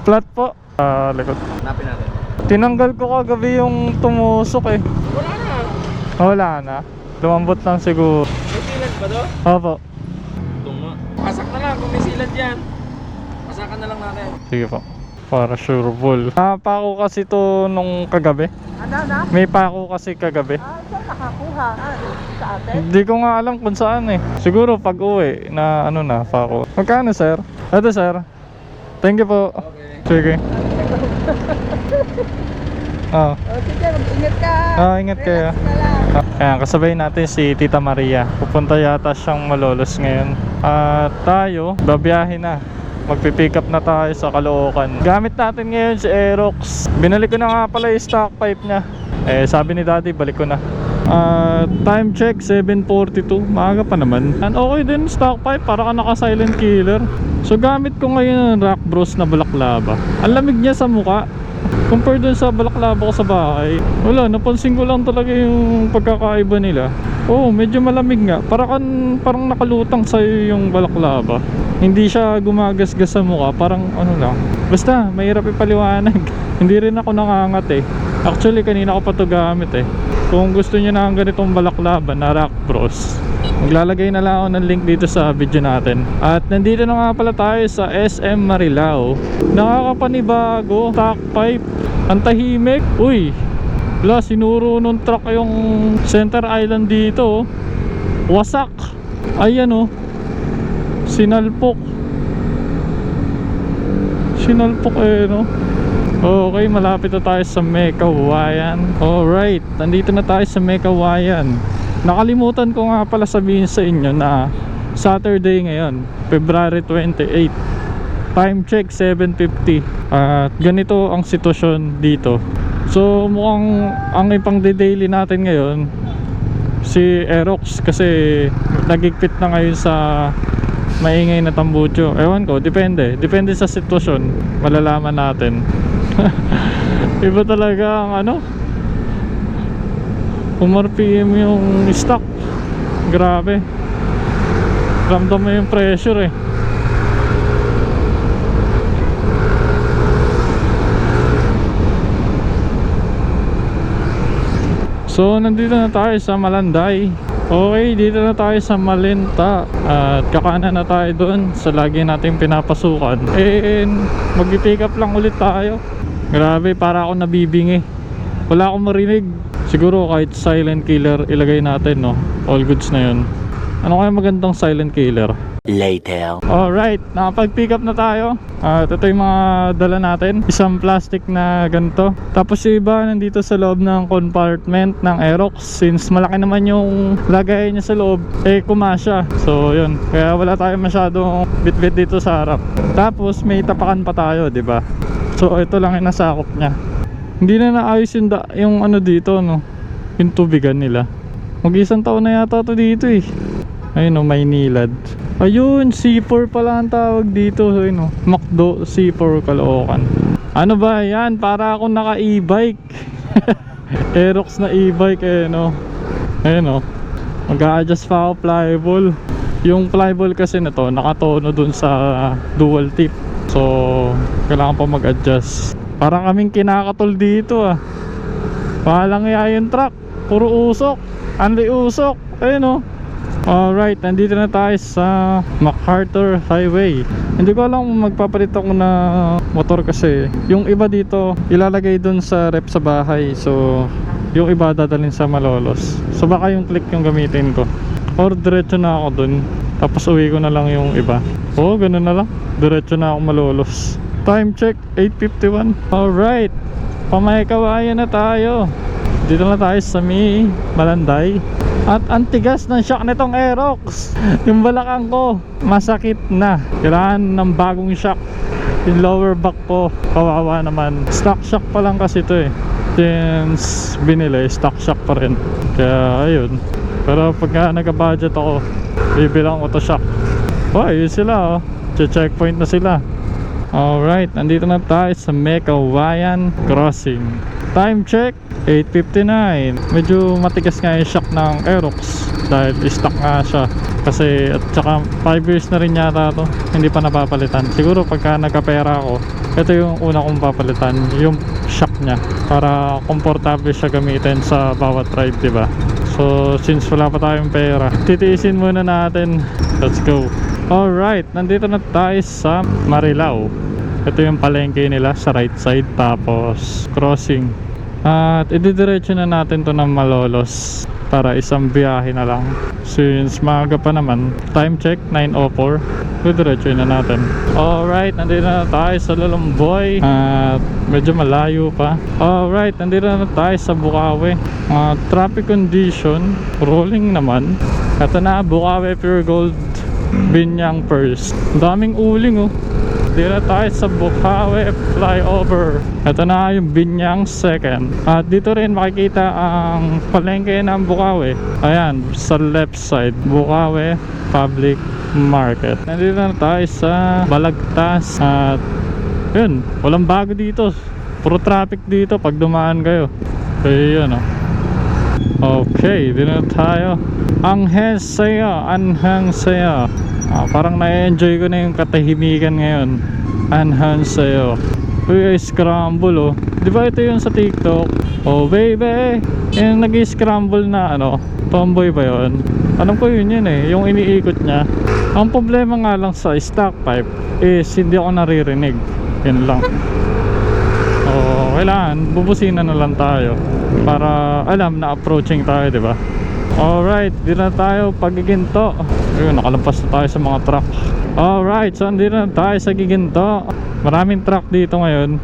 Flat po. Likod. Hanapin natin. Tinanggal ko kagabi yung tumusok eh. Wala na. Wala na. Lumambot lang siguro. May silad ba to? Opo. Tunga. Pasak na lang kung may silad yan. Pasakan na lang natin. Sige po. Para sure ball. Pako kasi to nung kagabi. Ano na? May pako kasi kagabi. Saan nakakuha? Sa atin? Hindi ko nga alam kung saan eh. Siguro pag uwi na ano na pako. Magkano sir? Ito sir. Thank you po. Okay. Sige. Oh. Sige, mag-ingat ka. Ingat kayo. Relax ka lang. Ayan, kasabay natin si Tita Maria. Pupunta yata siyang Malolos ngayon. At tayo, babiyahe na. Magpipick up na tayo sa Caloocan. Gamit natin ngayon si Aerox. Binalik ko na nga pala yung stock pipe niya. Sabi ni Daddy, balik ko na. Time check, 7:42. Maaga pa naman. And okay din stock pipe, para ka naka silent killer. So gamit ko ngayon ang Rock Bros na balaklava. Ang lamig niya sa muka compare dun sa balaklava ko sa bahay. Wala, napansin ko lang talaga yung pagkakaiba nila. Oo, medyo malamig nga. Parang nakalutang sa'yo yung balaklava. Hindi siya gumagasgas sa mukha. Parang ano lang. Basta, mahirap ipaliwanag. Hindi rin ako nangangat eh. Actually, kanina ko pa ito gamit eh. Kung gusto nyo na ang ganitong balaklava na Rock Bros, maglalagay na lang ako ng link dito sa video natin. At nandito na nga pala tayo sa SM Marilao. Nakakapanibago, stock pipe. Ang tahimik. Uy, wala, sinuro nung truck yung center island dito. Wasak. Ayan oh. Sinalpok. Sinalpok eh no. Okay, malapit na tayo sa Mekawayan. Alright, nandito na tayo sa Mekawayan. Nakalimutan ko nga pala sabihin sa inyo na Saturday ngayon, February 28. Time check 7:50. At ganito ang sitwasyon dito. So mukhang ang ipang-daily natin ngayon si Aerox kasi nagigpit na ngayon sa maingay na tambucho. Ewan ko, depende sa sitwasyon, malalaman natin. Iba talaga ang ano, RPM yung stock. Grabe, ramdam mo yung pressure eh. So nandito na tayo sa Malanday. Okay, dito na tayo sa Malinta. At kakanan na tayo doon sa lagi nating pinapasukan. Mag-pick up lang ulit tayo. Grabe, para ako nabibingi. Wala akong marinig. Siguro kahit silent killer ilagay natin, no? All goods na yun. Ano kaya magandang silent killer? Later. Alright, nakapag-pick up na tayo. Ito yung mga dala natin. Isang plastic na ganito. Tapos yung iba nandito sa loob ng compartment ng Aerox. Since malaki naman yung lagay niya sa loob, kumasya. So yun, kaya wala tayong masyadong bit-bit dito sa harap. Tapos may tapakan pa tayo, diba? So ito lang yung nasakop niya. Hindi na naayos yung ano dito, no? Yung tubigan nila. Mag-isang taon na yata to dito eh. Ayun o, may nilad. Ayun, C4 pala ang tawag dito. Ayun o, McDo C4 Caloocan. Ano ba yan? Para akong naka e-bike. Aerox na e-bike eh no. Ayun o, mag-a-adjust pa ako flyball. Yung flyball kasi na to nakatono dun sa dual tip. So kailangan pa mag-adjust. Parang kaming kinakatol dito ah. Palang yung truck, puro usok, anli usok. Ayun o. Alright, nandito na tayo sa MacArthur Highway. Hindi ko alam kung magpapalit ako na motor kasi yung iba dito ilalagay dun sa rep sa bahay. So yung iba dadalhin sa Malolos. So baka yung click yung gamitin ko. Or diretso na ako dun, tapos uwi ko na lang yung iba. Oo, ganun na lang. Diretso na ako Malolos. Time check 8:51. Alright, Pamay-Kawayan na tayo. Dito na tayo sa Malanday. At ang tigas ng shock nitong Aerox. Yung balakang ko masakit na. Kailangan ng bagong shock. Yung lower back ko, kawawa naman. Stock shock pa lang kasi ito eh. Since binili, stock shock pa rin. Kaya ayun. Pero pagka nagka-budget ako, bibilang ko to shock. Oh, yun sila oh. Checkpoint na sila. Alright, nandito na tayo sa Mekawayan Crossing. Time check, 8:59. Medyo matigas nga yung shock ng Aerox dahil stock nga siya. Kasi at saka 5 years na rin yata to, hindi pa napapalitan. Siguro pagka nagkapera ako, ito yung una kong papalitan, yung shock nya, para komportable siya gamitin sa bawat ride, diba? So since wala pa tayong pera, titiisin muna natin. Let's go. Alright, nandito na tayo sa Marilao. Ito yung palengke nila sa right side, tapos crossing. At ididiretso na natin to ng Malolos para isang biyahe na lang. Since maaga pa naman, time check 9:04, ididiretso na natin. Alright, nandito na tayo sa Lulumboy. At medyo malayo pa. Alright, nandito na tayo sa Bukawi. Traffic condition, rolling naman. Ito na, Bukawi Pure Gold Binyang first. Daming uling oh. Dito na tayo sa Bukawi flyover. Ito na yung Binyang second. At dito rin makikita ang palengke ng Bukawi. Ayan, sa left side, Bukawi Public Market. Nandito na tayo sa Balagtas. At yun, walang bago dito. Puro traffic dito pag dumaan kayo. Kaya yun oh. Okay, dito na tayo. Anghang saya. Parang na-enjoy ko na yung katahimikan ngayon. Anghang saya. Uy, scramble oh. Di ba ito yung sa TikTok? Oh baby, yung nag-scramble na ano, tomboy ba yun? Alam ko yun eh, yung iniikot niya. Ang problema nga lang sa stock pipe is hindi ako naririnig. Yun lang. Oh, kailangan bubusina na lang tayo para alam na approaching tayo, di ba? Alright, dito na tayo pagiginto. Ayun, nakalampas na tayo sa mga truck. Alright, so dito na tayo sa giginto. Maraming truck dito ngayon.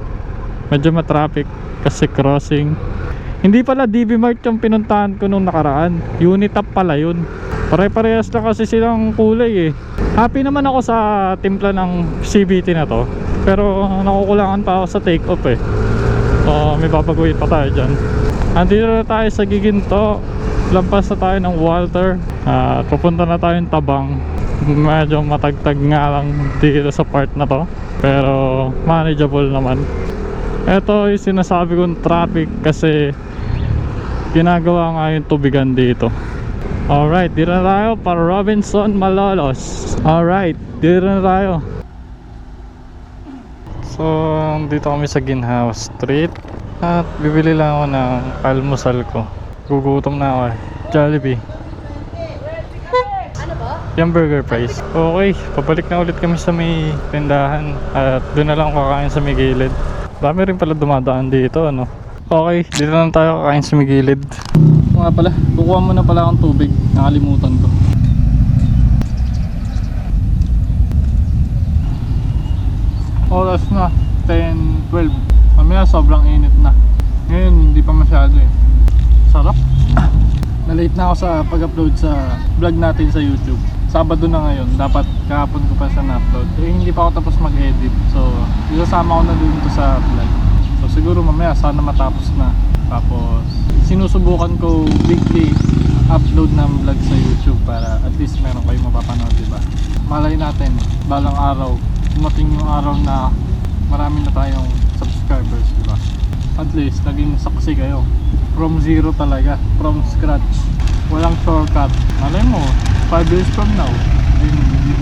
Medyo matraffic kasi crossing. Hindi pala DB Mart yung pinuntahan ko nung nakaraan. Unitap pala yun. Pare-parehas lang kasi silang kulay eh. Happy naman ako sa timpla ng CVT na to. Pero nakukulangan pa ako sa take off eh. So may papaguhin pa tayo dyan. Andito na tayo sa giginto. Lampas na tayo ng Walter. Pupunta na tayong Tabang. Medyo matagtag nga lang dito sa part na to, pero manageable naman. Ito yung sinasabi kong traffic kasi ginagawa nga yung tubigan dito. Alright, dito na tayo para Robinson Malolos. Alright, dito na tayo. So dito kami sa Ginhaus Street. At bibili lang ako ng almusal ko. Gugutom na ako eh. Jollibee. Ano ba? Yung burger price. Okay, pabalik na ulit kami sa may tindahan. At doon na lang kakain sa may gilid. Dami rin pala dumadaan dito, ano. Okay, dito na tayo kakain sa may gilid. Nga pala, kukuha mo na pala akong tubig. Nakalimutan ko. Oras na 10:12. Mamaya sobrang init na. Ngayon hindi pa masyado eh. Sarap. Na-late na ako sa pag-upload sa vlog natin sa YouTube. Sabado na ngayon, dapat kahapon ko pa siya na-upload. Eh hindi pa ako tapos mag-edit. So, isasama ko na dun to sa vlog. So siguro mamaya sana matapos na. Tapos sinusubukan ko weekly upload ng vlog sa YouTube para at least meron kayong mapapanood, diba? Malay natin, balang araw, dumating yung araw na marami na tayong subscribers, diba? At least naging saksi kayo. From zero talaga, from scratch. Walang shortcut. Malay mo, 5 years from now,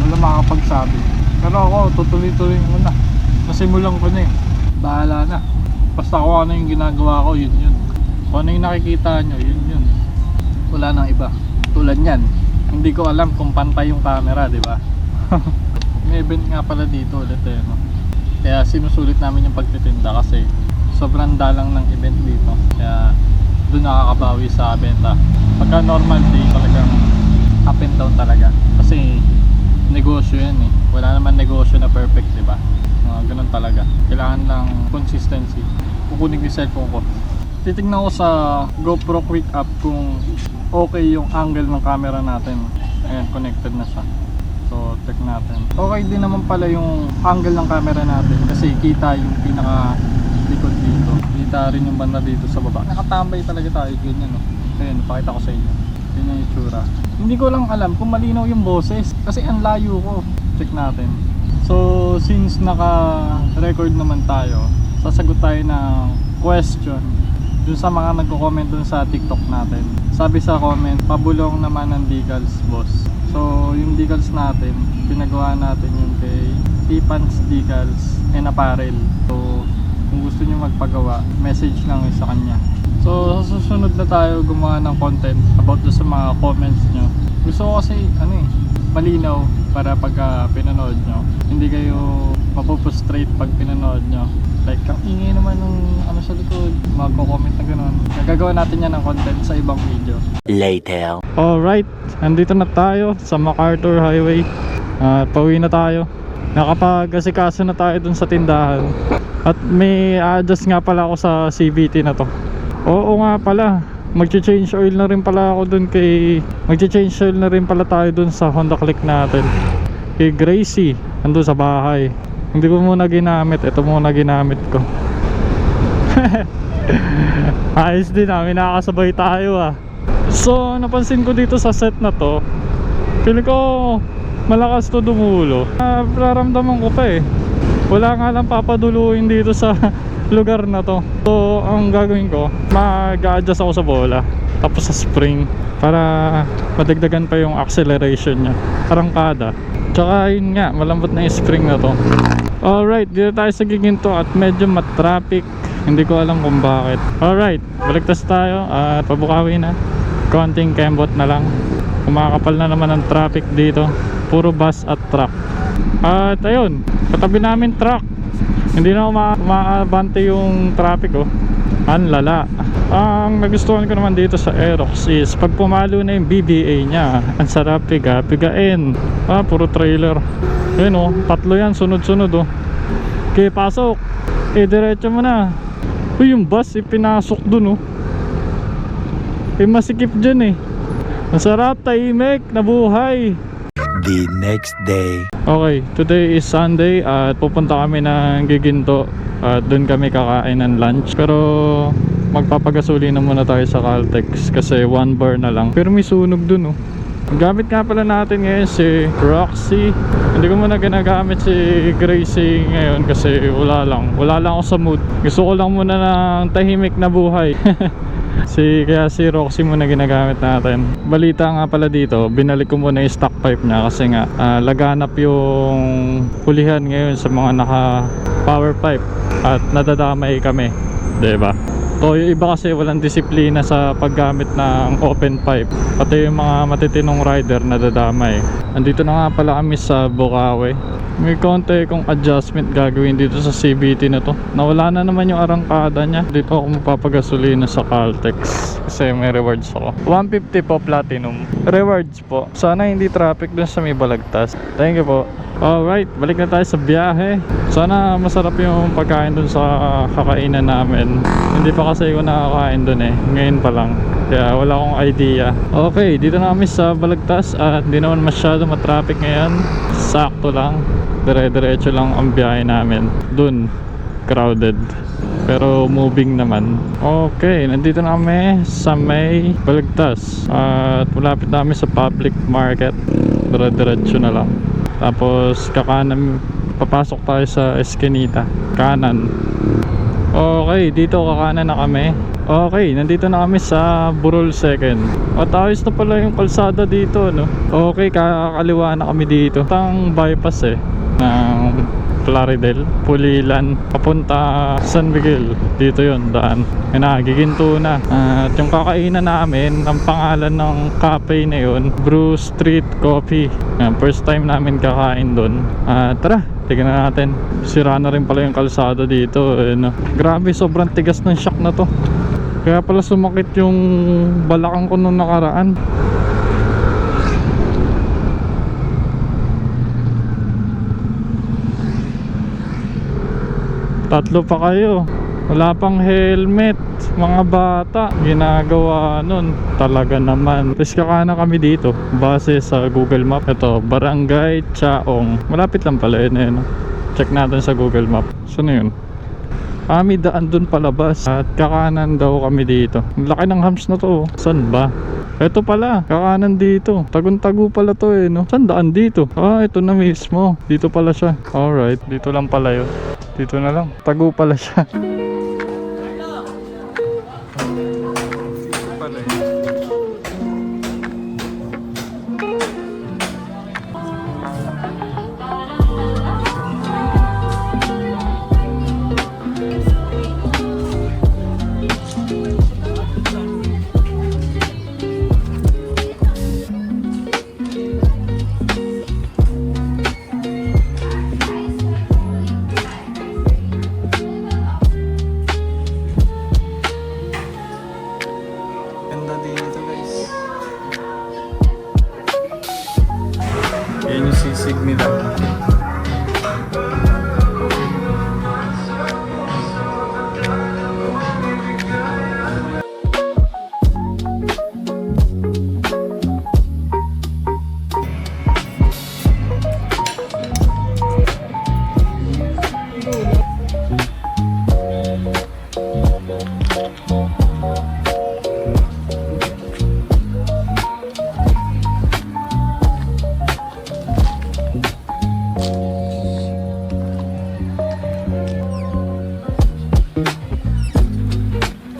wala makakapagsabi. Pero ako, tutuloy-tuloy ko na. Nasimulan ko na eh. Bahala na. Basta kung ano yung ginagawa ko, yun yun. Kung ano yung nakikita nyo, yun yun. Wala nang iba. Tulad yan, hindi ko alam kung pantay yung camera, di ba? May event nga pala dito ulit eh, no? Kaya sinusulit namin yung pagtitinda kasi sobrang dalang ng event dito. Kaya doon nakakabawi sa benta. Pagka normal day, talagang up and down talaga. Kasi negosyo yan eh. Wala naman negosyo na perfect, di ba? Ganun talaga. Kailangan lang consistency. Kukunin ko yung cellphone ko. Titignan ko sa GoPro Quick App kung okay yung angle ng camera natin. Ayan, connected na siya. So, check natin. Okay din naman pala yung angle ng camera natin kasi kita yung pinaka likod dito. Kita rin yung banda dito sa baba. Nakatambay talaga tayo, ganyan no. Ayan, napakita ko sa inyo. Yun yung itsura. Hindi ko lang alam kung malinaw yung boses kasi ang layo ko. Check natin. So since naka-record naman tayo, sasagot tayo ng question dun sa mga nagko-comment dun sa TikTok natin. Sabi sa comment, pabulong naman ng Digals, boss. So yung Digals natin, pinagawa natin yung kay Tipans Digals and Apparel. So kung gusto nyo magpagawa, message lang sa kanya. So sa susunod na tayo gumawa ng content about dun sa mga comments nyo. Gusto ko kasi malinaw para pagka pinanood nyo, hindi kayo mapupustrate pag pinanood nyo. Like, ang ingay naman ng sa likod, magko-comment na gano'n. Nagagawa natin yan ng content sa ibang video. Later. Alright, andito na tayo sa MacArthur Highway. Pauwi na tayo. Nakapag-asikaso na tayo dun sa tindahan. At may adjust nga pala ako sa CVT na to. Oo nga pala, magche-change oil na rin pala ako dun kay... Magche-change oil na rin pala tayo dun sa Honda Click natin. Kay Gracie, nandun sa bahay. Hindi ko muna ginamit, ito muna ginamit ko. Ayos din, may nakakasabay tayo ah. So napansin ko dito sa set na to, feeling ko malakas to dumulo. Nararamdaman ko pa wala nga lang papaduluin dito sa lugar na to. So ang gagawin ko, mag-adjust ako sa bola, tapos sa spring, para madagdagan pa yung acceleration nya, arangkada. Tsaka yun nga, malambot na yung spring na to. Alright, dito tayo sa Giginto at medyo matraffic. Hindi ko alam kung bakit. Alright, baligtas tayo at pabukawi na. Konting kembot na lang. Kumakapal na naman ang traffic dito. Puro bus at truck. At ayun, katabi namin truck. Hindi na maabante yung traffic Ang lala. Ang nagustuhan ko naman dito sa Aerox is pag pumalo na yung BBA nya, ang sarap pigain. Puro trailer. Ayun tatlo yan, sunod-sunod Okay, pasok. Diretso mo na. Uy, yung bus pinasok dun masikip dyan Ang sarap, tahimik, nabuhay. The next day. Okay, today is Sunday at pupunta kami ng Giginto at doon kami kakain ng lunch. Pero magpapagasolina muna tayo sa Caltex kasi 1 bar na lang. Pero may sunog dun Ang gamit nga pala natin ngayon si Roxy. Hindi ko muna ginagamit si Gracie ngayon kasi wala lang ako sa mood. Gusto ko lang muna ng tahimik na buhay. Kaya si Roxy muna ginagamit natin. Balita nga pala dito, binalik ko muna yung stock pipe niya kasi nga laganap yung hulihan ngayon sa mga naka power pipe at nadadamay kami, diba? So yung iba kasi walang disiplina sa paggamit ng open pipe, pati yung mga matitinong rider nadadamay. Andito na nga pala kami sa Bukawi. May konti kong adjustment gagawin dito sa CVT na to. Nawala na naman yung arangkada nya. Dito ako magpapagasolina sa Caltex kasi may rewards ako. 150 po platinum rewards po. Sana hindi traffic dun sa may Balagtas. Thank you po. Alright, balik na tayo sa biyahe. Sana masarap yung pagkain dun sa kakainan namin. Hindi pa kasi ako nakakain dun ngayon pa lang, kaya wala akong idea. Okay, dito na kami sa Balagtas at hindi naman masyado matraffic ngayon. Sakto lang, dire-diretso lang ang biyahe namin. Dun, crowded, pero moving naman. Okay, nandito na kami sa may Balagtas at malapit na kami sa public market. Dire-diretso na lang. Tapos kakanan, papasok tayo sa Eskinita, kanan. Okay, dito kakanan na kami. Okay, nandito na kami sa Burol 2nd. At ayos na pala yung kalsada dito, Okay, kakaliwa na kami dito. Tang bypass ng Plaridel, Pulilan, papunta San Miguel. Dito yon daan. Giginto na. At yung kakainan namin, ang pangalan ng cafe na yun, Brew Street Coffee. First time namin kakain doon. Tara, tignan natin. Sira na rin pala yung kalsada dito. Grabe, sobrang tigas ng shock na to. Kaya pala sumakit yung balakang ko nung nakaraan. Tatlo pa kayo, wala pang helmet, mga bata. Ginagawa nun, talaga naman. Tapos kakanan kami dito, base sa Google Map. Ito, Barangay Chaong. Malapit lang pala yun Check natin sa Google Map. Saan yun? May daan dun palabas. At kakanan daw kami dito. Laki ng hams na to. Saan ba? Ito pala, kakanan dito. Tagun-tagu pala to eh, no? Saan daan dito? Ah, ito na mismo. Dito pala siya. Alright, dito lang pala yun. Dito na lang. Tagu pala siya. Dito pala yun. Ganda dito guys. Yan yung sisig nila.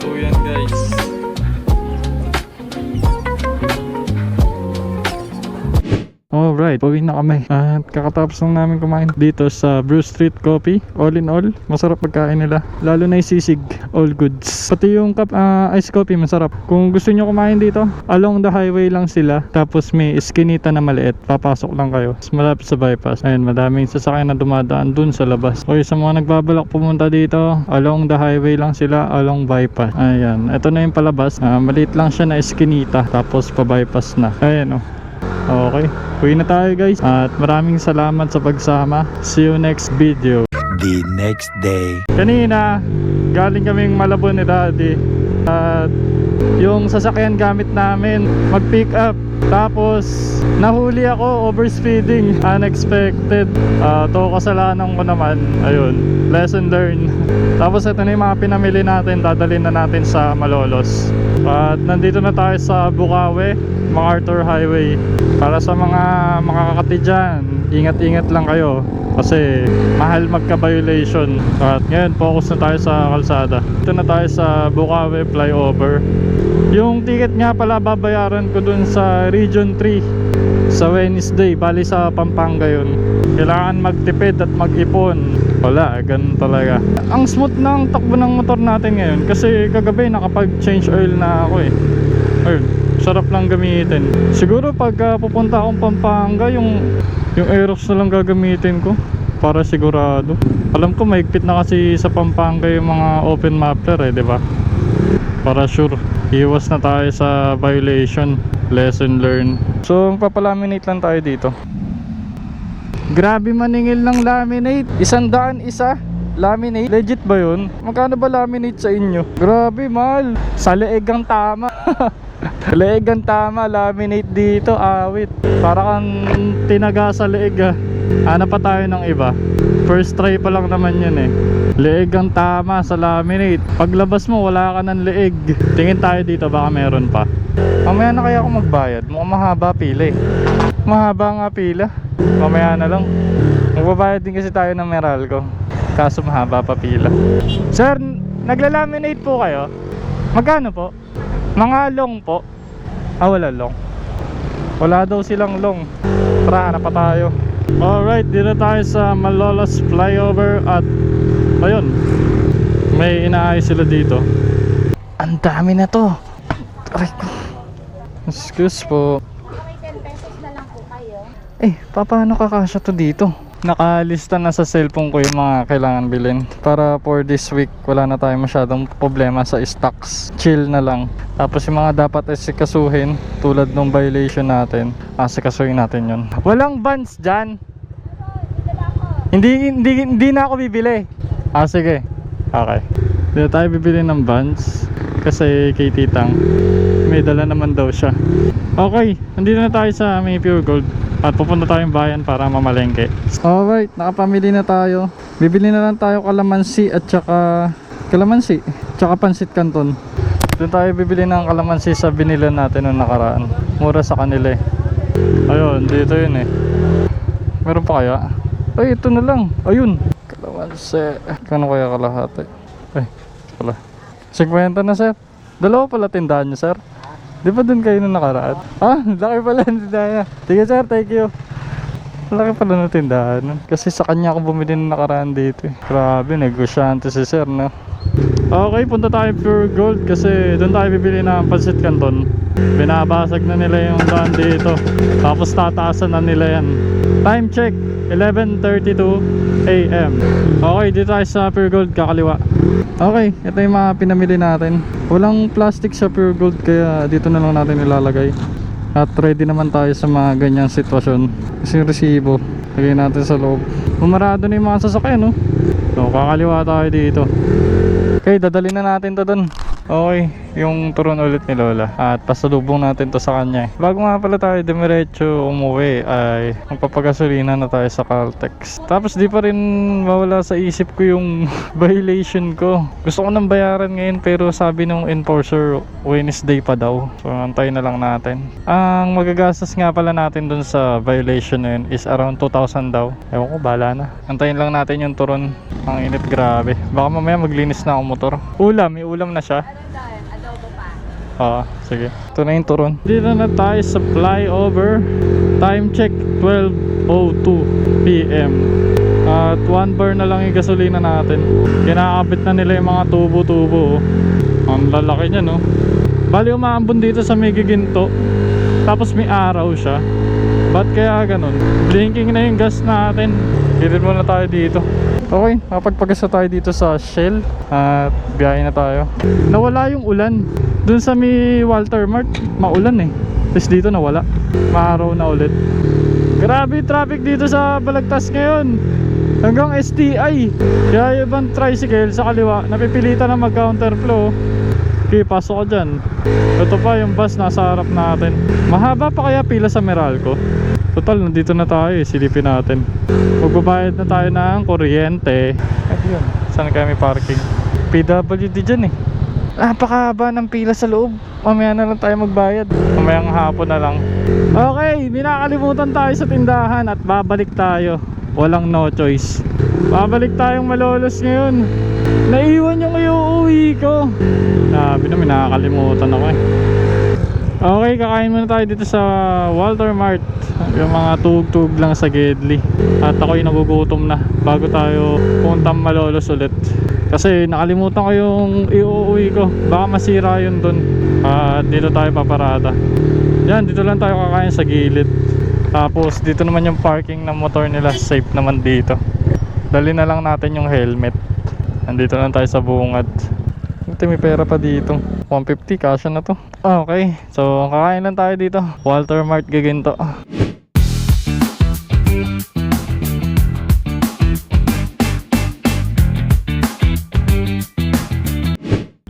So yan guys. Alright, pauwi na kami. At kakatapos lang namin kumain dito sa Bruce Street Coffee. All in all, masarap pagkain nila. Lalo na yung sisig, all goods. Pati yung ice coffee, masarap. Kung gusto nyo kumain dito, along the highway lang sila. Tapos may eskinita na maliit. Papasok lang kayo. Mas malapit sa bypass. Ayun, madaming sasakyan na dumadaan dun sa labas. O sa mga nagbabalak pumunta dito, along the highway lang sila, along bypass. Ayan, ito na yung palabas. Maliit lang siya na eskinita. Tapos pa bypass na. Ayan o. Okay, uwi na tayo guys. At maraming salamat sa pagsama. See you next video. The next day. Kanina, galing kaming Malabon ni Daddy. At yung sasakyan gamit namin, mag-pick up. Tapos, nahuli ako, overspeeding. Unexpected. To kasalanan ko naman. Ayun, lesson learned. Tapos ito na yung mga pinamili natin. Dadalhin na natin sa Malolos. At nandito na tayo sa Bukawi, MacArthur Highway. Para sa mga makakati dyan, ingat-ingat lang kayo. Kasi mahal magka-violation. At ngayon, focus na tayo sa kalsada. Dito na tayo sa Bukawi flyover. Yung ticket nga pala babayaran ko dun sa Region 3 sa Wednesday, bali sa Pampanga yun. Kailangan magtipid at mag-ipon. Wala, ganun talaga. Ang smooth ng takbo ng motor natin ngayon kasi kagabi nakapag-change oil na ako eh. Ayun, sarap lang gamitin. Siguro pag pupunta akong Pampanga, yung Aerox na lang gagamitin ko para sigurado. Alam ko mahigpit na kasi sa Pampanga yung mga open muffler eh, di ba? Para sure, iwas na tayo sa violation. Lesson learned. So papalaminate lang tayo dito. Grabe maningil ng laminate. 100 isa laminate. Legit ba yun? Magkano ba laminate sa inyo? Grabe mahal. Sa leeg ang tama. Leeg ang tama, laminate dito, awit. Para kang tinaga sa leeg ah. Hanap pa tayo ng iba. First try pa lang naman yun eh. Leeg ang tama sa laminate. Paglabas mo wala ka ng leeg. Tingin tayo dito, baka meron pa. Mamaya na kaya ako magbayad. Mukhang mahaba pila eh. Mahaba nga pila. Mamaya na lang. Magbabayad din kasi tayo ng Meralco. Kaso mahaba pa pila. Sir, naglalaminate po kayo? Magkano po? Mga long po. Wala long. Wala daw silang long. Tara, hanap pa tayo. Alright, dito tayo sa Malolos flyover. At ayun, may inaayos sila dito. Ang dami na to. Aray ko. Excuse po. May 10 pesos na lang po kayo. Paano kakasya to dito? Nakalista na sa cellphone ko yung mga kailangan bilhin. Para for this week, wala na tayo masyadong problema sa stocks. Chill na lang. Tapos yung mga dapat asikasuhin, tulad ng violation natin, asikasuhin natin yun. Walang bans dyan. Hindi na ako bibili. Sige. Okay. Hindi tayo bibili ng bans. Kasi kay Titang, may dala naman daw siya. Okay, nandito na tayo sa may Pure Gold. At pupunta tayong bayan para mamalengke. Alright, nakapamili na tayo. Bibili na lang tayo kalamansi at saka pansit canton. Doon tayo bibili ng kalamansi sa binila natin nung nakaraan. Mura sa kanila eh. Ayun, dito yun eh. Meron pa kaya? Ay, ito na lang. Ayun. Kalamansi. Kano kaya kalahati? Ay, pala. 50 na sir. Dalawa pala tindahan nyo sir. Di ba dun kayo nung nakaraan? Ah, laki pala ng tindahan niya. Sige sir, thank you. Laki pala ng tindahan. Kasi sa kanya ako bumili nung nakaraan dito eh. Grabe, negosyante si sir no. Okay, punta tayo Pure Gold kasi doon tayo bibili ng Pancit Canton. Binabasag na nila yung daan dito. Tapos tataasan na nila yan. Time check, 11:32 AM. Okay, dito tayo sa Pure Gold, kakaliwa. Okay, ito yung mga pinamili natin. Walang plastic sa Pure Gold kaya dito na lang natin ilalagay. At ready naman tayo sa mga ganyang sitwasyon. Kasi yung resibo, lagay natin sa loob. Pumarado na yung mga sasakyan no. So kakaliwa tayo dito. Okay, dadalhin na natin to dun. Okay, yung turon ulit ni Lola. At pasalubong natin to sa kanya. Bago nga pala tayo dumiretso umuwi ay magpapagasolina na tayo sa Caltex. Tapos di pa rin mawala sa isip ko yung violation ko. Gusto ko nang bayaran ngayon pero sabi nung enforcer Wednesday pa daw. So antayin na lang natin. Ang magagastos nga pala natin dun sa violation na yun is around 2,000 daw. Ewan ko, bahala na. Antayin lang natin yung turon. Ang init, grabe. Baka mamaya maglinis na ako motor. Ulam, may ulam na siya. Adobo pa. Oo, sige. Ito na yung turon. Dito na tayo sa flyover. Time check, 12:02 PM. At 1 bar na lang yung gasolina natin. Kinakabit na nila yung mga tubo-tubo. Ang lalaki niya no. Bali umaambon dito sa may giginto. Tapos may araw siya. Ba't kaya ganun? Blinking na yung gas natin. Kitin muna tayo dito. Okay, nakapagpagasa tayo dito sa Shell. At biyahe na tayo. Nawala yung ulan. Dun sa may Walter Mart, maulan eh. Tapos dito nawala. Maaraw na ulit. Grabe yung traffic dito sa Balagtas ngayon. Hanggang STI. Kaya yung ibang tricycle sa kaliwa, napipilitan na mag-counterflow. Okay, pasok ko dyan. Ito pa yung bus nasa harap natin. Mahaba pa kaya pila sa Meralco? Total, nandito na tayo eh. Silipin natin. Magbabayad na tayo ng kuryente. At yun, saan kaya may parking? PWD dyan eh. Napakahaba ng pila sa loob. Mamaya na lang tayo magbayad. Mamayang hapon na lang. Okay, minakalimutan tayo sa tindahan at babalik tayo. Walang no choice. Babalik tayong Malolos ngayon. Naiwan yung iuuwi ko. Sabi na, minakalimutan ako eh. Okay, kakain muna tayo dito sa Walter Mart. Yung mga tug-tug lang sa Gedli. At ako'y nagugutom na bago tayo puntang Malolos ulit. Kasi nakalimutan ko yung iuuwi ko. Baka masira yun dun. Dito tayo paparada. Yan, dito lang tayo kakain sa gilid. Tapos dito naman yung parking ng motor nila. Safe naman dito. Dali na lang natin yung helmet. Nandito lang tayo sa bungad. Ito, may pera pa dito. 150, kasya na to. Okay, so kakain lang tayo dito. Walter Mart Giginto.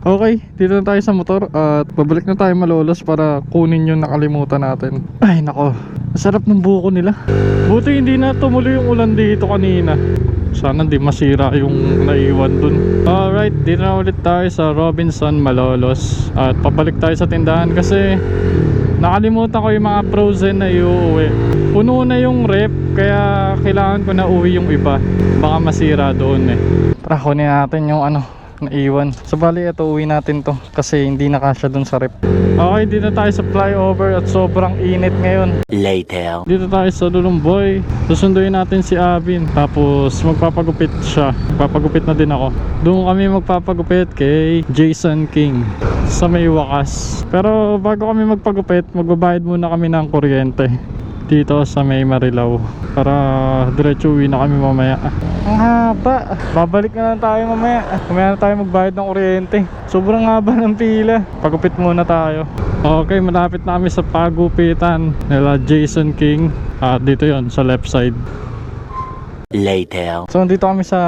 Okay, dito na tayo sa motor at babalik na tayo Malolos para kunin yung nakalimutan natin. Ay nako, masarap ng buko nila. Buti hindi na tumuloy yung ulan dito kanina. Sana di masira yung naiwan dun. Alright, dito na ulit tayo sa Robinson Malolos. At pabalik tayo sa tindahan kasi nakalimutan ko yung mga frozen na iuuwi. Puno na yung rep kaya kailangan ko na uwi yung iba. Baka masira doon eh. Tara, kunin natin yung naiwan. So bali ito, uwi natin to kasi hindi nakasya dun sa rep. Okay, dito tayo sa flyover at sobrang init ngayon. Later. Dito tayo sa Lulumboy. Susunduin natin si Abin. Tapos magpapagupit siya. Magpapagupit na din ako. Doon kami magpapagupit kay Jason King sa may wakas. Pero bago kami magpagupit, magbabayad muna kami ng kuryente dito sa may Marilao para diretso uwi na kami mamaya. Ang haba. Babalik na lang tayo mamaya. Mamaya na tayo magbayad ng kuryente. Sobrang haba ng pila. Pagupit muna tayo. Okay, malapit na kami sa pagupitan nila Jason King. At dito yon sa left side. Later. So nandito kami sa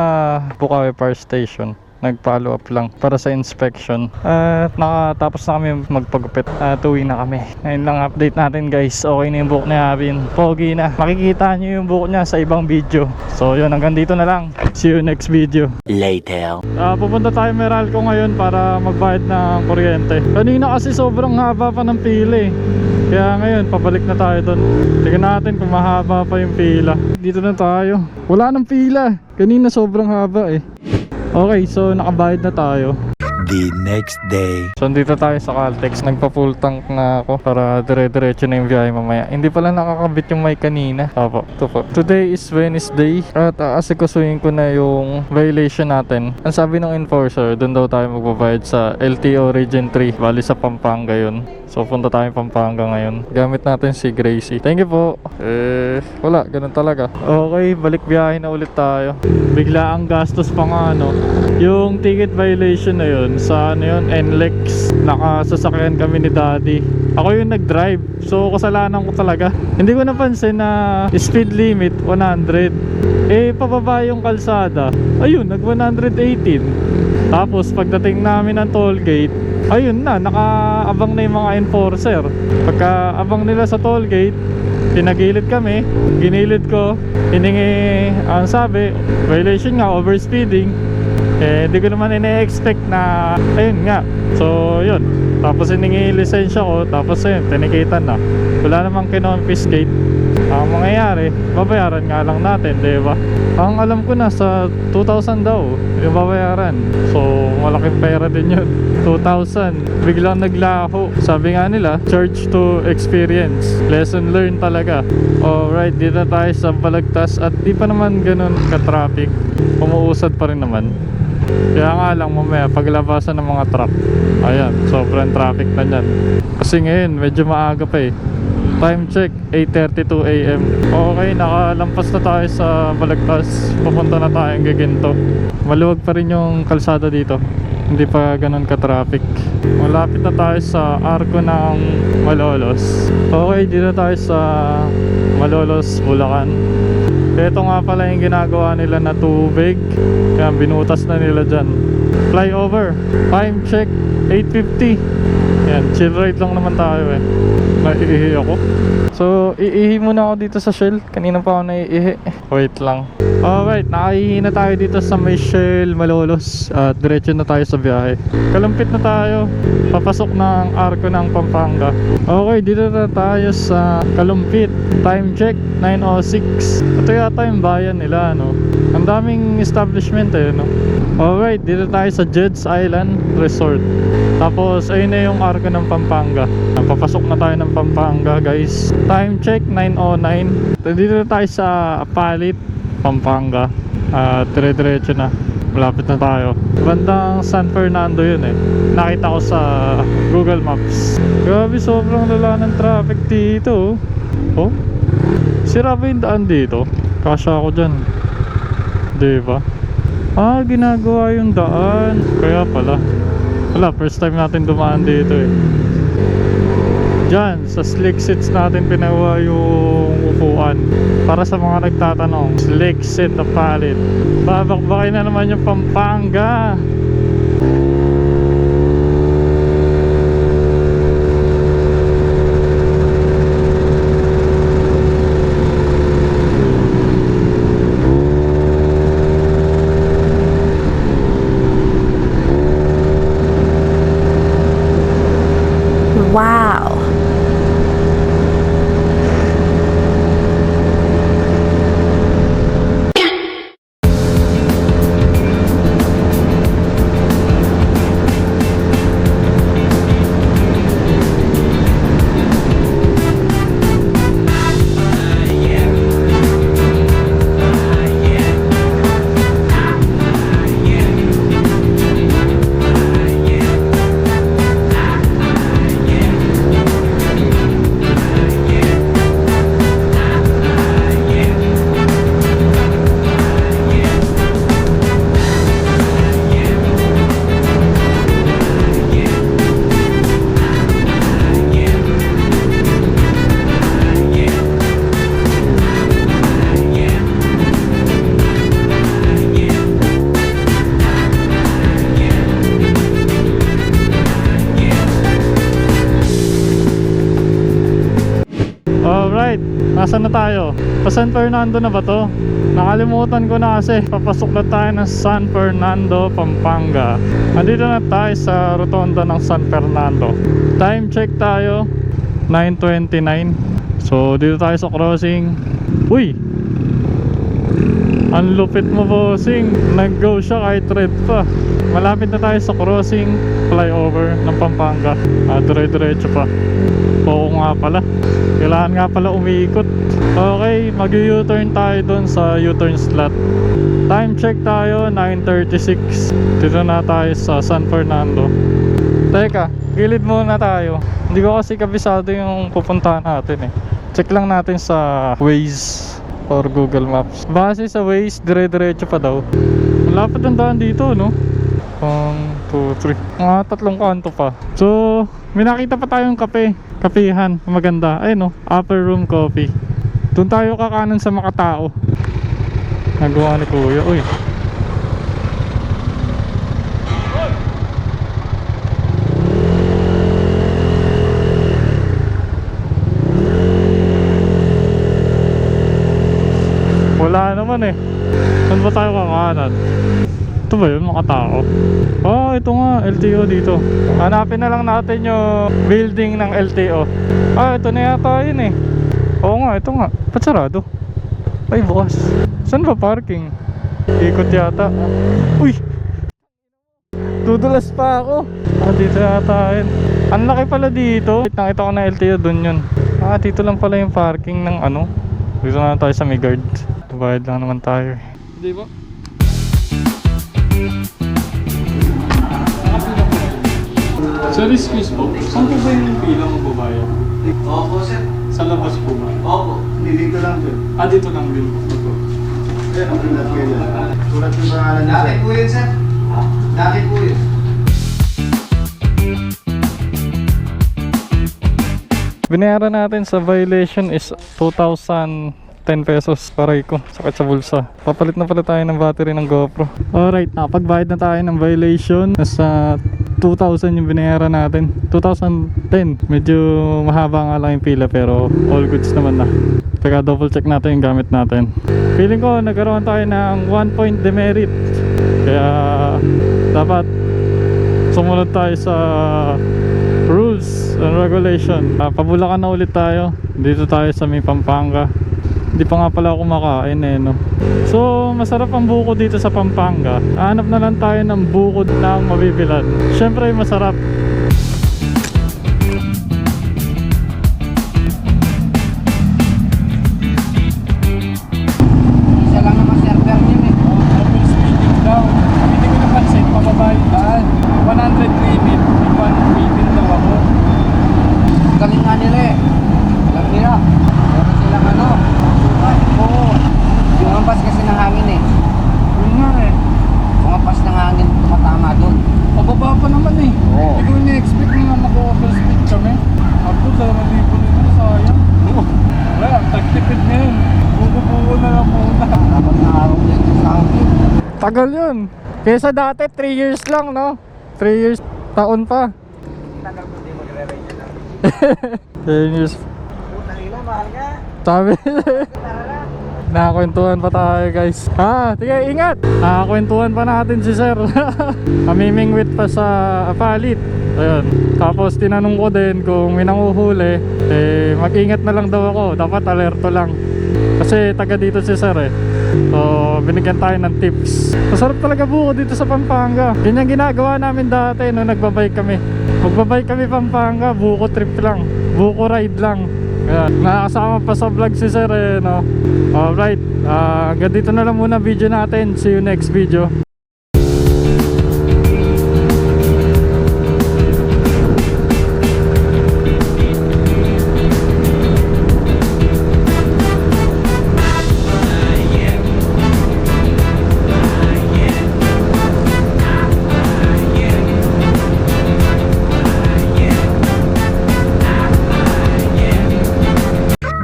Bukawi Fire Station. Nag-follow up lang para sa inspection. At nakatapos na kami magpagupit. At uwi na kami. Ayun lang update natin guys. Okay na yung buhok ni Avin. Pogi na. Makikita nyo yung buhok niya sa ibang video. So yun, hanggang dito na lang. See you next video. Later. Pupunta tayo Meralco ngayon para magbayad ng kuryente. Kanina kasi sobrang haba pa ng pila eh. Kaya ngayon, pabalik na tayo doon. Tingnan natin kung mahaba pa yung pila. Dito na tayo. Wala nang pila. Kanina sobrang haba eh. Okay, so nakabayad na tayo. The next day. So dito tayo sa Caltex. Nagpa-full tank na ako para dire-diretso na yung biyahe mamaya. Hindi pala nakakabit yung mic kanina. Opo, ito po. Today is Wednesday at aasikasuhin ko na yung violation natin. Ang sabi ng enforcer, doon daw tayo magbabayad sa LTO Region 3. Bali sa Pampanga yun. So punta tayo Pampanga ngayon. Gamit natin si Gracie. Thank you po. Wala, ganun talaga. Okay, balik biyahe na ulit tayo. Bigla ang gastos pa nga no. Yung ticket violation na yun sa ano yun, NLEX. Nakasasakyan kami ni Daddy. Ako yung nag-drive. So kasalanan ko talaga. Hindi ko napansin na speed limit 100. Pababa yung kalsada. Ayun, nag 118. Tapos pagdating namin ng toll gate, ayun na, nakaabang na yung mga enforcer. Pagka abang nila sa toll gate, pinagilid kami, ginilid ko, hiningi, ang sabi, violation nga, overspeeding. Hindi ko naman ina-expect na, ayun nga. So, yun. Tapos hiningi lisensya ko, tapos ayun, tinikitan na. Wala namang kinonfiscate. Ang mangyayari, babayaran nga lang natin, diba? Ang alam ko na sa 2,000 daw yung babayaran. So, malaking pera din yun. 2,000. Biglang naglaho. Sabi nga nila, charge to experience. Lesson learned talaga. Alright, dito tayo sa Balagtas at di pa naman ganun ka-traffic. Umuusad pa rin naman. Kaya nga lang mamaya paglabasan ng mga truck, ayan, sobrang traffic na nyan. Kasi ngayon medyo maaga pa eh. Time check, 8:32 AM. Okay, nakalampas na tayo sa Balagtas. Pupunta na tayong Giginto. Maluwag pa rin yung kalsada dito. Hindi pa ganun ka-traffic. Malapit na tayo sa arko ng Malolos. Okay, dito tayo sa Malolos, Bulacan. Ito nga pala yung ginagawa nila na tubig. Kaya binutas na nila dyan. Flyover. Time check, 8:50. Yan, chill ride lang naman tayo eh. Naiihi ako. So, iihi muna ako dito sa Shell. Kanina pa ako naiihi. Wait lang. Alright, nakaihi na tayo dito sa may Shell Malolos. At diretso na tayo sa biyahe. Kalumpit na tayo. Papasok ng arko ng Pampanga. Okay, dito na tayo sa Kalumpit. Time check, 9:06. Ito yata yung bayan nila, no? Ang daming establishment eh, no? Alright, dito tayo sa Jed's Island Resort. Tapos, ayun na yung arko ng Pampanga. Papasok na tayo ng Pampanga, guys. Time check, 9:09. Dito na tayo sa Palit, Pampanga. Dire-diretso na. Malapit na tayo. Bandang San Fernando yun eh. Nakita ko sa Google Maps. Grabe, sobrang lala ng traffic dito. Oh, sira ba yung daan dito? Kasya ako dyan. Diba? Ginagawa yung daan. Kaya pala. Wala, first time natin dumaan dito eh. Diyan, sa slick seats natin pinawa yung upuan. Para sa mga nagtatanong, slick seat na palit. Babakbakin na naman yung Pampanga. Wow. Nasaan na tayo? Pa San Fernando na ba to? Nakalimutan ko na kasi. Papasok na tayo ng San Fernando, Pampanga. Andito na tayo sa rotonda ng San Fernando. Time check tayo, 9:29. So dito tayo sa crossing. Uy! Ang lupit mo, bossing. Nag-go siya kahit red pa. Malapit na tayo sa crossing flyover ng Pampanga. Dire-diretso pa. Oo nga pala. Kailangan nga pala umiikot. Okay, mag-U-turn tayo doon sa U-turn slot. Time check tayo, 9:36. Dito na tayo sa San Fernando. Teka, gilid muna tayo. Hindi ko kasi kabisado yung pupuntahan natin eh. Check lang natin sa Waze or Google Maps. Base sa Waze, dire-diretso pa daw. Malapit ang daan dito, no? 1, 2, 3. Mga 3 kanto pa. So, may nakita pa tayong kape. Kapihan, maganda. Ayun, no? Upper Room Coffee. Doon tayo kakanan sa Makatao. Nagawa ni Kuya. Uy. Wala naman eh. Saan ba tayo kakanan? Ito ba yun, Makatao? Oh, ito nga, LTO dito. Hanapin na lang natin yung building ng LTO. Ah, ito na yata yun eh. Oo nga, ito nga. Ba't sarado? Ay, bukas. Saan ba parking? Ikot yata. Uy! Dudulas pa ako. Ah, dito yata yun. Ang laki pala dito. Nakita ko na LTO dun yun. Ah, dito lang pala yung parking ng ano. Dito na tayo sa may guard. Bayad lang naman tayo. Di ba? Sir, excuse po. Saan po ba yung pila mo babayad? Opo, sir. Sa labas po ba? Opo. Dito lang, sir. Ah, dito lang din po. Sir, ang pinag ko yun. Sulat yung pangalan niya, sir. Dati po yun, sir. Dati po yun. Binayaran natin sa violation is 2,010 pesos. Paray ko, sakit sa bulsa. Papalit na pala tayo ng battery ng GoPro. Alright, nakapagbayad na tayo ng violation. Nasa 2,000 yung binayaran natin. 2,010. Medyo mahaba nga lang yung pila pero all goods naman na. Teka, double check natin yung gamit natin. Feeling ko nagkaroon tayo ng 1 point demerit. Kaya dapat sumunod tayo sa rules and regulation. Pabulakan na ulit tayo. Dito tayo sa may Pampanga. Hindi pa nga pala ako kumakain eh, no? So, masarap ang buko dito sa Pampanga. Hanap na lang tayo ng buko na mabibilan. Siyempre, masarap. Isa lang naman server niya, eh. Double speeding daw. Hindi ko napansin, pababayad daan. 100 limit. 115 daw ako. Galing nga nila, eh. Alam nila. Meron silang ano. Oo. Yung ampas kasi ng hangin, eh. Yun nga eh. Yung ampas ng hangin, tumatama doon. Pababa pa naman eh. Oo. Hindi ko na-expect na mag-over speed kami. Ako, 2,000 na sayang. Wala, tagtipid na yun. Buko-buko na lang muna. Dapat na araw yan sa hangin. Tagal yun. Kesa dati 3 years lang, no? 3 years, taon pa. Tagal mo din magre-rate na. 10 years. Putang ina, mahal ka. Sabi. Nakakwentuhan pa tayo, guys. Sige, ingat. Nakakwentuhan pa natin si sir. Mamimingwit pa sa palit. Ayun. Tapos tinanong ko din kung may nanguhuli, mag-ingat na lang daw ako. Dapat alerto lang. Kasi taga dito si sir eh. So binigyan tayo ng tips. Masarap talaga buko dito sa Pampanga. Ganyan ginagawa namin dati nung nagbabike kami. Magbabike kami Pampanga, buko trip lang, buko ride lang. Ayan, nakakasama pa sa vlog si sir eh, no? Alright, hanggang dito na lang muna video natin. See you next video.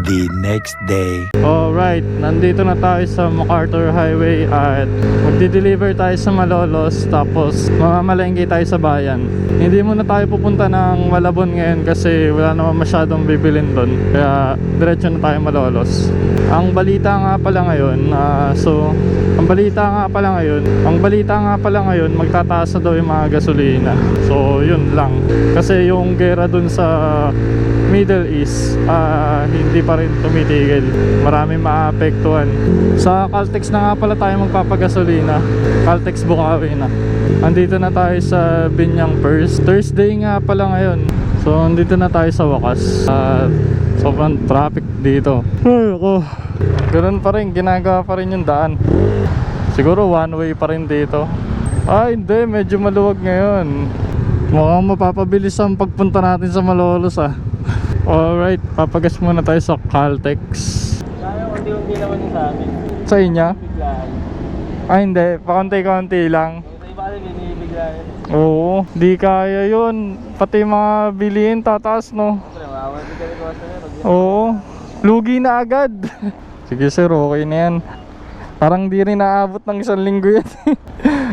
The next next day. Alright, nandito na tayo sa MacArthur Highway at magdi-deliver tayo sa Malolos tapos mamamalengke tayo sa bayan. Hindi muna tayo pupunta ng Malabon ngayon kasi wala naman masyadong bibilin doon. Kaya diretso na tayo Malolos. Ang balita nga pala ngayon, magtataas na daw yung mga gasolina. So yun lang. Kasi yung gera dun sa Middle East, hindi pa rin tumitigil. Maraming maapektuhan. Sa Caltex na nga pala tayo magpapagasolina. Caltex Bukawi na. Andito na tayo sa Binyang First. Thursday nga pala ngayon. So andito na tayo sa wakas. Sobrang traffic dito. Ay ako. Ganun pa rin, ginagawa pa rin yung daan. Siguro one way pa rin dito. Hindi, medyo maluwag ngayon. Mukhang mapapabilis ang pagpunta natin sa Malolos Alright, papagas muna tayo sa Caltex. Kaya unti-unti naman yung sa amin. Sa inyo? Biglaan. Hindi, pakunti-kunti lang. Sa iba kasi binibiglaan. Oo, di kaya yun. Pati mga bilihin tataas, no? Siyempre, mawawala ka rin kawas na yun. Oo, lugi na agad. Sige sir, okay na yan. Parang di rin naabot ng 1 linggo yan.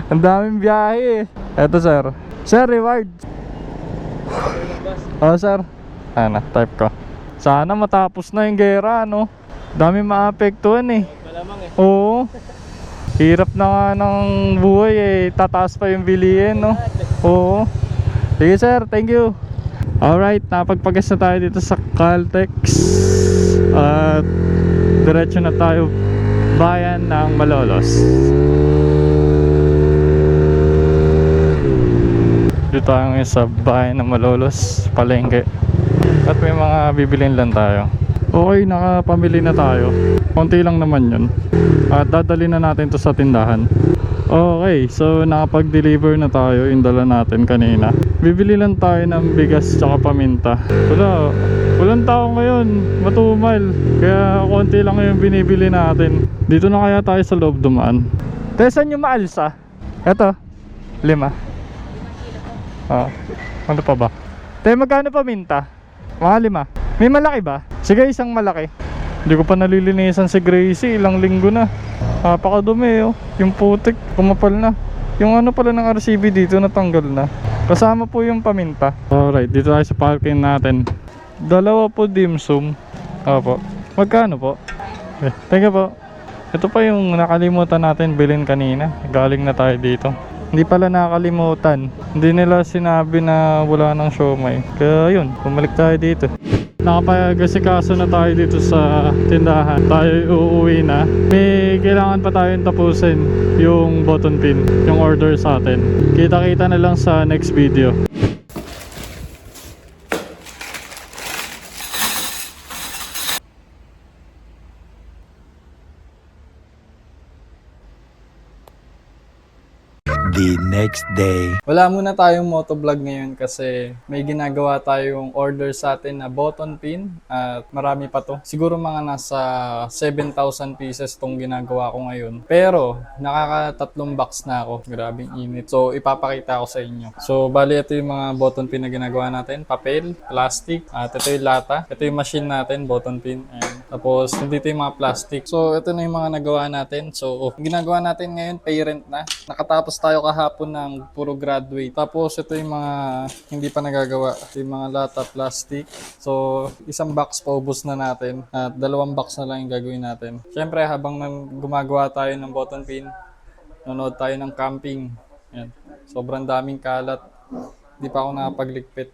Ang daming biyahe Eto sir. Sir, reward. Oh sir. Type ko. Sana matapos na yung gera, no? Dami maapektuhan Malamang Oo. Hirap na nga ng buhay tataas pa yung bilihin, no? Oo. Sige sir, thank you. Alright, napagpagas na tayo dito sa Caltex. At diretso na tayo bayan ng Malolos. Dito tayo ngayon sa bayan ng Malolos, palengke. At may mga bibilin lang tayo. Okay, nakapamili na tayo. Konti lang naman yun. At dadali na natin to sa tindahan. Okay, so nakapag-deliver na tayo yung dala natin kanina. Bibili lang tayo ng bigas tsaka paminta. Walang tao ngayon, matumal. Kaya konti lang yung binibili natin. Dito na kaya tayo sa loob dumaan. Saan yung maalsa? Eto, 5. Ano pa ba? Magkano paminta? Mga 5. May malaki ba? Sige, isang malaki. Hindi ko pa nalilinisan si Gracie, ilang linggo na. Napakadumi yung putik, kumapal na. Yung ano pala ng RCB dito natanggal na. Kasama po yung paminta. Alright, dito tayo sa parking natin. 2 po dimsum. Opo. Magkano po? Thank you po. Ito pa yung nakalimutan natin bilhin kanina. Galing na tayo dito. Hindi pala nakakalimutan. Hindi nila sinabi na wala ng siomai. Kaya yun, bumalik tayo dito. Nakapag-asikaso na tayo dito sa tindahan. Tayo uuwi na. May kailangan pa tayong tapusin yung button pin, yung order sa atin. Kita-kita na lang sa next video. The next day. Wala muna tayong motovlog ngayon kasi may ginagawa tayong order sa atin na button pin at marami pa to. Siguro mga nasa 7,000 pieces tong ginagawa ko ngayon. Pero nakaka-3 box na ako. Grabing init. So ipapakita ko sa inyo. So bali ito yung mga button pin na ginagawa natin. Papel, plastic, at ito yung lata. Ito yung machine natin, button pin. Ayan. Tapos nandito yung mga plastic. So ito na yung mga nagawa natin. So ginagawa natin ngayon, parent na. Nakatapos tayo kahapon ng puro graduate. Tapos ito yung mga hindi pa nagagawa. Ito yung mga lata, plastic. So 1 box paubos na natin. At 2 box na lang yung gagawin natin. Siyempre habang gumagawa tayo ng button pin, nanood tayo ng camping. Yan. Sobrang daming kalat. Hindi pa ako nakapagligpit.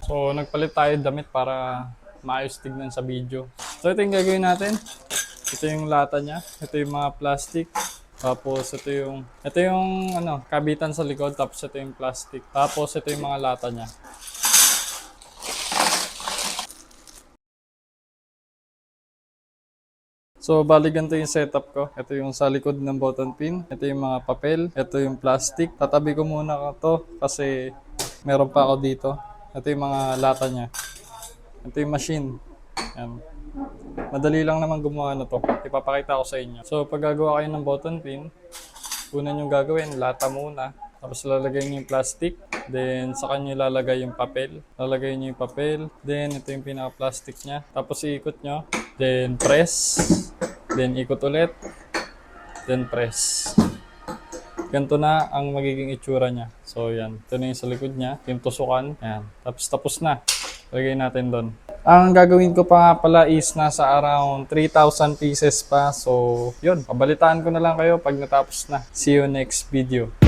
So nagpalit tayo damit para maayos tignan sa video. So ito yung gagawin natin. Ito yung lata niya, ito yung mga plastic, tapos ito yung kabitan sa likod, tapos ito yung plastic, tapos ito yung mga lata niya. So bali ganito yung setup ko. Ito yung sa likod ng button pin, ito yung mga papel, ito yung plastic. Tatabi ko muna to kasi meron pa ako dito. Ito yung mga lata niya. Ito yung machine. Yan. Madali lang naman gumawa na to. Ipapakita ko sa inyo. So pag gagawa kayo ng button pin, una nyo gagawin, lata muna. Tapos lalagay nyo yung plastic. Then, sa kanya ilalagay yung papel. Lalagay nyo yung papel. Then, ito yung pinaka-plastic niya. Tapos, iikot nyo. Then, press. Then, ikot ulit. Then, press. Ganito na ang magiging itsura niya. So, yan. Ito na yung sa likod niya. Yung tusukan. Yan. Tapos na. Lagay natin doon. Ang gagawin ko pa nga pala is nasa around 3,000 pieces pa. So, yun. Pabalitaan ko na lang kayo pag natapos na. See you next video.